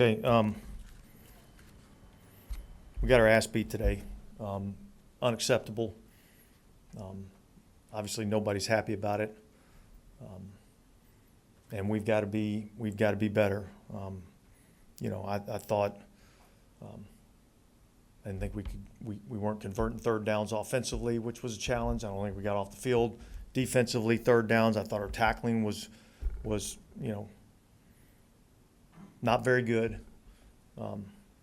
Okay, we got our ass beat today. Unacceptable. Obviously, nobody's happy about it, and we've got to be better. I thought I didn't think we weren't converting third downs offensively, which was a challenge. I don't think we got off the field defensively. Third downs, I thought our tackling was not very good,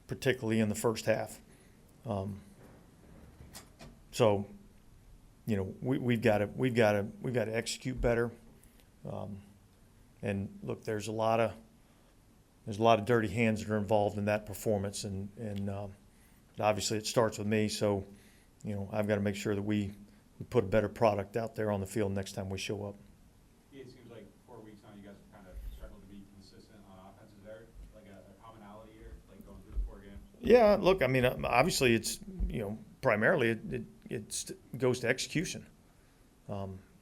particularly in the first half. So, we've got to execute better. And look, there's a lot of dirty hands that are involved in that performance, and obviously it starts with me. So, I've got to make sure that we put a better product out there on the field next time we show up. It seems like 4 weeks now, you guys have kind of struggled to be consistent on offense. Is there like a commonality here, like going through the 4 games? Yeah, look, I mean, obviously it's, primarily it goes to execution.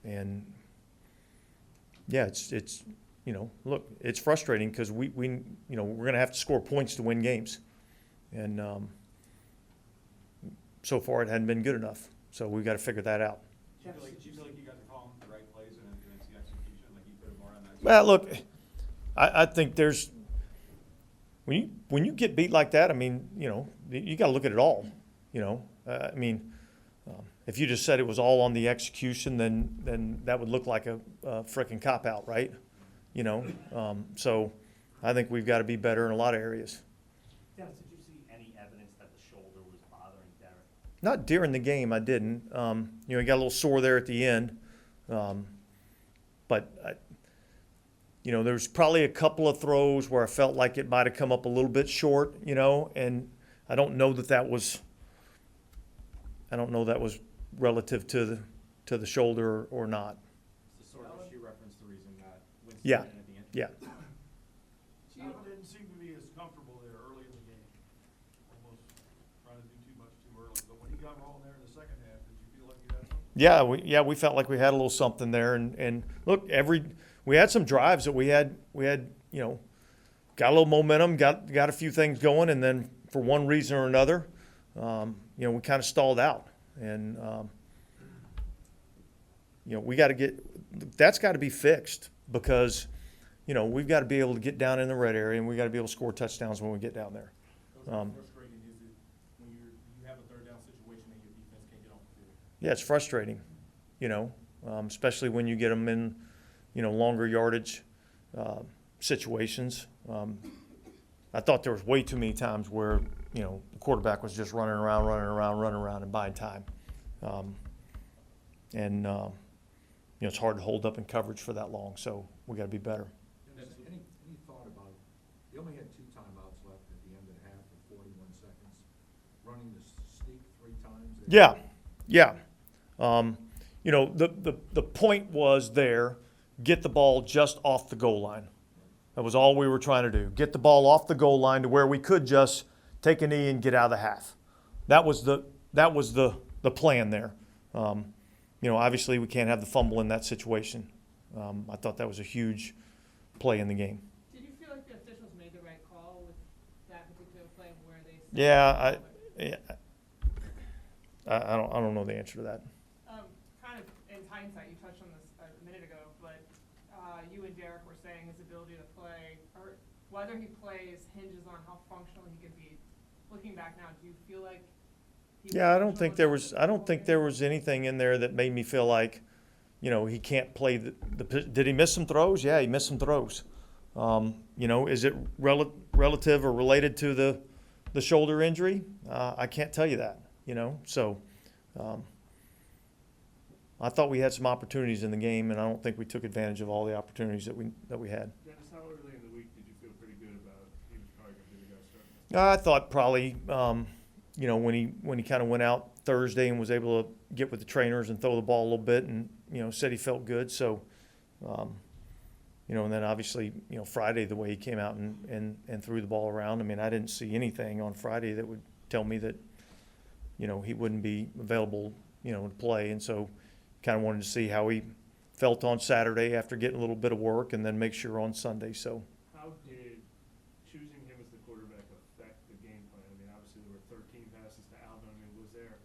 And yeah, it's look, it's frustrating because we're going to have to score points to win games. And so far it hadn't been good enough. So we've got to figure that out. Do you feel like you guys are calling the right plays and it's the execution, like you put it more on that? Well, look, I think there's when you get beat like that, I mean, you got to look at it all. If you just said it was all on the execution, then that would look like a frickin' cop out, right? So I think we've got to be better in a lot of areas. Dennis, did you see any evidence that the shoulder was bothering Derek? Not during the game, I didn't. He got a little sore there at the end, but there's probably a couple of throws where I felt like it might have come up a little bit short, and I don't know that was relative to the shoulder or not. It's the sort of issue reference the reason that Winston Yeah, went in at the end. yeah. Tampa didn't seem to be as comfortable there early in the game. Almost trying to do too much too early. But when he got rolling there in the second half, did you feel like you had something? We felt like we had a little something there, and look, we had some drives that we had got a little momentum, got a few things going, and then for one reason or another, we kind of stalled out, and that's got to be fixed because we've got to be able to get down in the red area, and we got to be able to score touchdowns when we get down there. Frustrating is it when you have a third down situation and your defense can't get off the field? Yeah, it's frustrating, especially when you get them in, longer yardage situations. I thought there was way too many times where, the quarterback was just running around and buying time. It's hard to hold up in coverage for that long, so we got to be better. Any thought about, they only had 2 timeouts left at the end of the half with 41 seconds, running the sneak 3 times? Yeah. The point was there, get the ball just off the goal line. That was all we were trying to do. Get the ball off the goal line to where we could just take a knee and get out of the half. That was the plan there. Obviously we can't have the fumble in that situation. I thought that was a huge play in the game. Did you feel like the officials made the right call with that particular play where they said? Yeah, I don't know the answer to that. Kind of in hindsight, you touched on this a minute ago, but you and Derek were saying his ability to play, or whether he plays, hinges on how functional he can be. Looking back now, do you feel like? Yeah, I don't think there was anything in there that made me feel like, he can't play did he miss some throws? Yeah, he missed some throws. Is it relative or related to the shoulder injury? I can't tell you that, So I thought we had some opportunities in the game, and I don't think we took advantage of all the opportunities that we had. Dennis, how early in the week did you feel pretty good about he was probably going to be the guy starting? I thought probably, when he kind of went out Thursday and was able to get with the trainers and throw the ball a little bit, and said he felt good. So, and then obviously, Friday the way he came out and threw the ball around. I mean, I didn't see anything on Friday that would tell me that, he wouldn't be available, to play, and so kind of wanted to see how he felt on Saturday after getting a little bit of work, and then make sure on Sunday. So. How did choosing him as the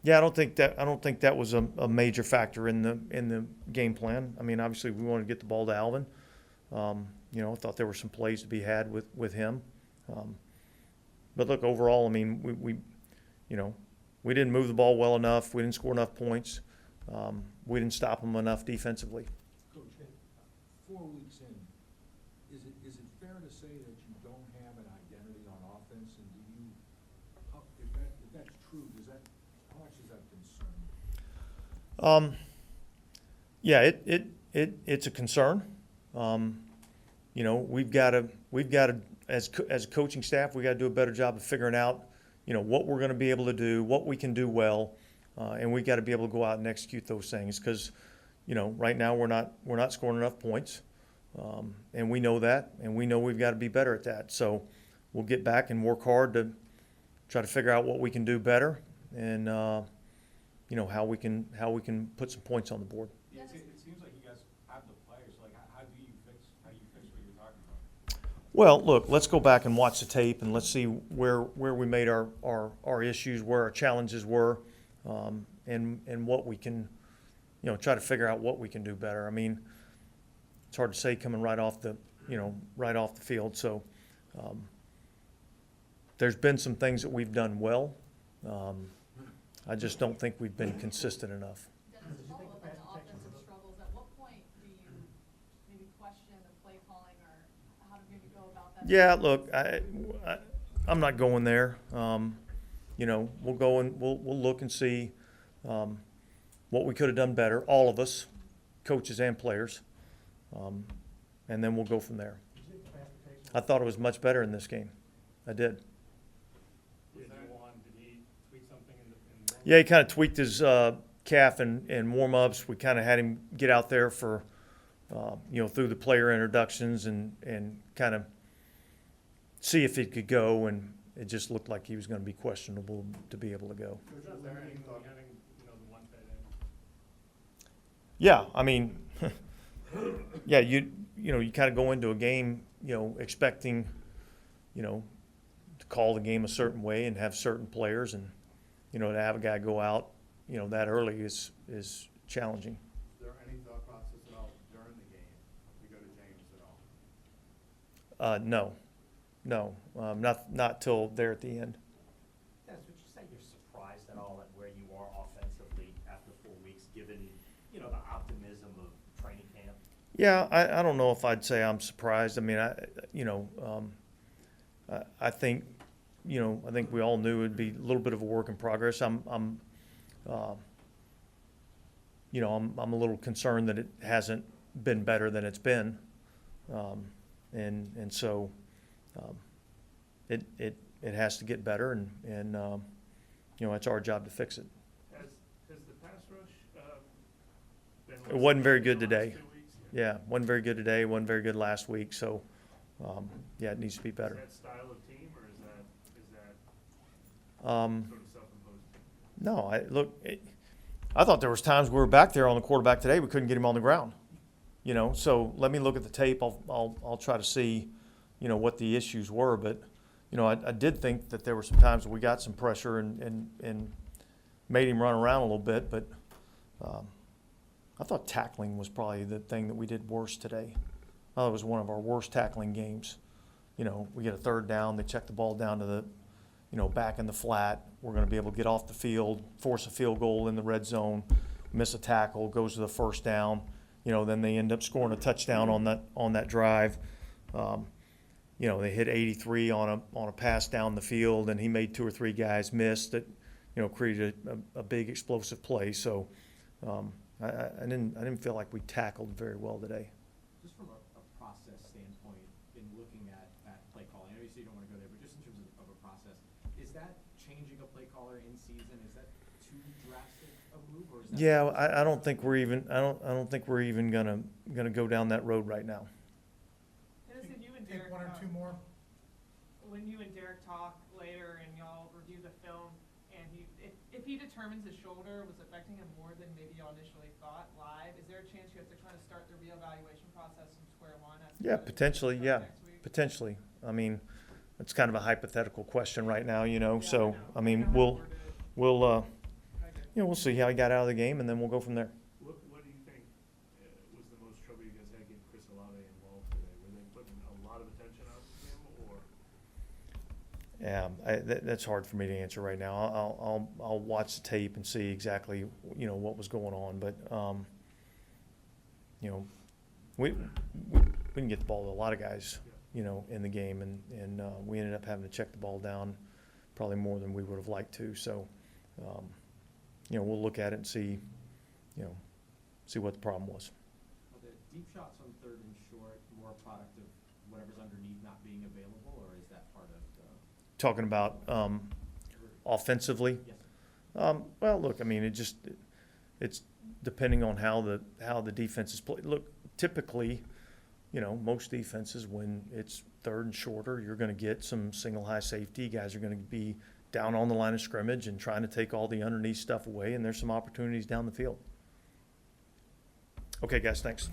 Yeah, I don't think that was a major factor in the game plan. I mean, obviously we wanted to get the ball to Alvin. You know, I thought there were some plays to be had with him. But look, overall, I mean, we you know, we didn't move the ball well enough. We didn't score enough points. We didn't stop them enough defensively. Coach, 4 weeks in, is it fair to say that you don't have an identity on offense? And do you, if that's true, how much is that concern? Yeah, it's a concern. You know, we've got to as a coaching staff, we got to do a better job of figuring out, you know, what we're going to be able to do, what we can do well, and we got to be able to go out and execute those things because, you know, right now we're not scoring enough points, and we know that, and we know we've got to be better at that. So we'll get back and work hard to try to figure out what we can do better, and you know, how we can put some points on the board. Yeah, it seems like you guys have the players, so like, how do you fix what you're talking about? Well, look, let's go back and watch the tape and let's see where we made our issues, where our challenges were, and what we can, you know, try to figure out what we can do better. I mean, it's hard to say coming right off the field. So there's been some things that we've done well. I just don't think we've been consistent enough. Dennis, to follow up on the offensive struggles, at what point do you maybe question the play calling or how to maybe go about that? Yeah, look, I'm not going there. You know, we'll go and we'll look and see what we could have done better, all of us, coaches and players, and then we'll go from there. I thought it was much better in this game. I did. Yeah, he kind of tweaked his calf in warm-ups. We kind of had him get out there for, you know, through the player introductions and kind of see if he could go, and it just looked like he was going to be questionable to be able to go. Yeah, I mean, yeah, you know, you kind of go into a game, you know, expecting, you know, to call the game a certain way and have certain players, and you know, to have a guy go out, you know, that early is challenging. Is there any thought process at all during the game to go to James at all? No, not till there at the end. Dennis, would you say you're surprised at all at where you are offensively after 4 weeks, given, you know, the optimism of training camp? Yeah, I don't know if I'd say I'm surprised. I mean, I think, you know, I think we all knew it'd be a little bit of a work in progress. I'm you know, I'm a little concerned that it hasn't been better than it's been, and so it has to get better, and you know, it's our job to fix it. Has the pass rush been? It wasn't very good the last today. 2 weeks? Yeah, wasn't very good today. Wasn't very good last week. So yeah, it needs to be better. Is that style of team, or is that Um, sort of self-imposed? No, I thought there was times we were back there on the quarterback today. We couldn't get him on the ground. You know, so let me look at the tape. I'll try to see, you know, what the issues were. But you know, I did think that there were some times we got some pressure and made him run around a little bit. But I thought tackling was probably the thing that we did worst today. I thought it was one of our worst tackling games. You know, we get a third down. They check the ball down to the, you know, back in the flat. We're going to be able to get off the field, force a field goal in the red zone, miss a tackle, goes to the first down. You know, then they end up scoring a touchdown on that drive. You know, they hit 83 on a pass down the field, and he made 2 or 3 guys miss that, you know, created a big explosive play. So I didn't feel like we tackled very well today. Just from a process standpoint, in looking at play calling, obviously you don't want to go there, but just in terms of a process, is that changing a play caller in season? Is that too drastic a move, or is that? Yeah, I don't think we're even gonna go down that road right now. Dennis, if you and Take Derek, one or two more. when you and Derek talk later and y'all review the film, and if he determines his shoulder was affecting him more than maybe y'all initially thought live, is there a chance you have to kind of start the reevaluation process from square one? Yeah, potentially. Yeah, next week? potentially. I mean, it's kind of a hypothetical question right now, you know. Yeah, So know. I mean, know how we'll to word it. we'll I you know, we'll see how he got out of the game, and then we'll go from there. What do you think was the most trouble you guys had getting Chris Olave involved today? Were they putting a lot of attention on him, or? Yeah, that's hard for me to answer right now. I'll watch the tape and see exactly, you know, what was going on. But you know, we didn't get the ball to a lot of guys, you know, in the game, and we ended up having to check the ball down probably more than we would have liked to. So you know, we'll look at it and see, you know, see what the problem was. Are the deep shots on third and short more a product of whatever's underneath not being available, or is that part of the? Talking about offensively. Yes. Well, look, I mean, it's depending on how the defenses play. Look, typically, you know, most defenses, when it's third and shorter, you're going to get some single high safety. Guys are going to be down on the line of scrimmage and trying to take all the underneath stuff away, and there's some opportunities down the field. Okay, guys, thanks.